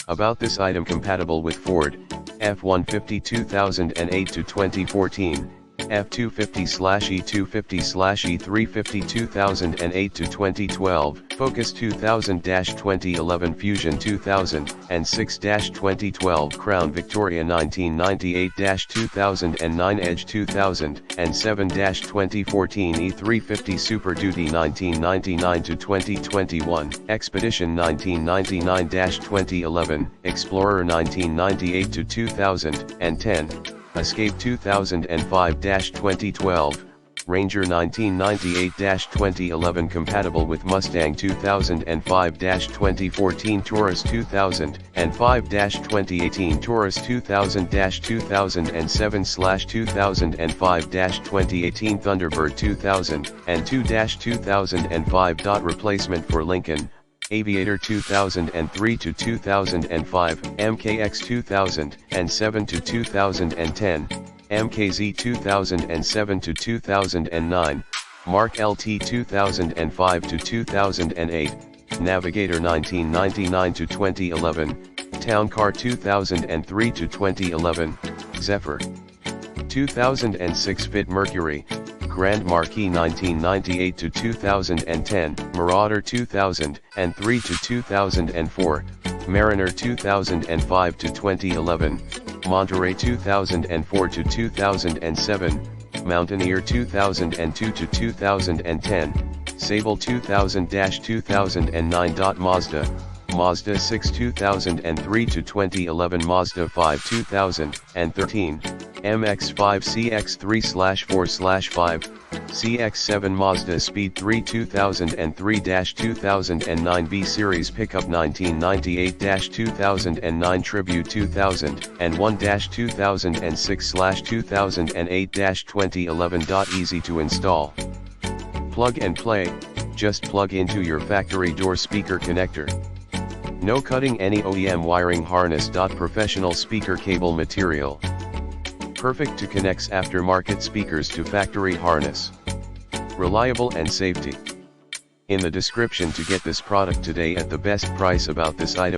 About this item: compatible with Ford F-150 2008 to 2014, F-250/E250/E350 2008 to 2012, Focus 2000-2011, Fusion 2006-2012, Crown Victoria 1998-2009, Edge 2007-2014, E350 Super Duty 1999 to 2021, Expedition 1999-2011, Explorer 1998 to 2010, Escape 2005-2012, Ranger 1998-2011, compatible with Mustang 2005-2014, Taurus 2005-2018, Taurus 2000-2007/2005-2018, Thunderbird 2002-2005. Replacement for Lincoln Aviator 2003 to 2005, MKX 2007 to 2010, MKZ 2007 to 2009, Mark LT 2005 to 2008, Navigator 1999 to 2011, Town Car 2003 to 2011, Zephyr 2006, Fit Mercury, Grand Marquis 1998 to 2010, Marauder 2003 to 2004, Mariner 2005 to 2011, Monterey 2004 to 2007, Mountaineer 2002 to 2010, Sable 2000-2009. Mazda 6 2003 to 2011, Mazda 5 2013, MX-5 CX-3/4/5, CX-7, Mazda Speed 3 2003-2009, B Series Pickup 1998-2009, Tribute 2001-2006/2008-2011. Easy to install. Plug and play, just plug into your factory door speaker connector. No cutting any OEM wiring harness. Professional speaker cable material. Perfect to connect aftermarket speakers to factory harness. Reliable and safety. In the description to get this product today at the best price. About this item.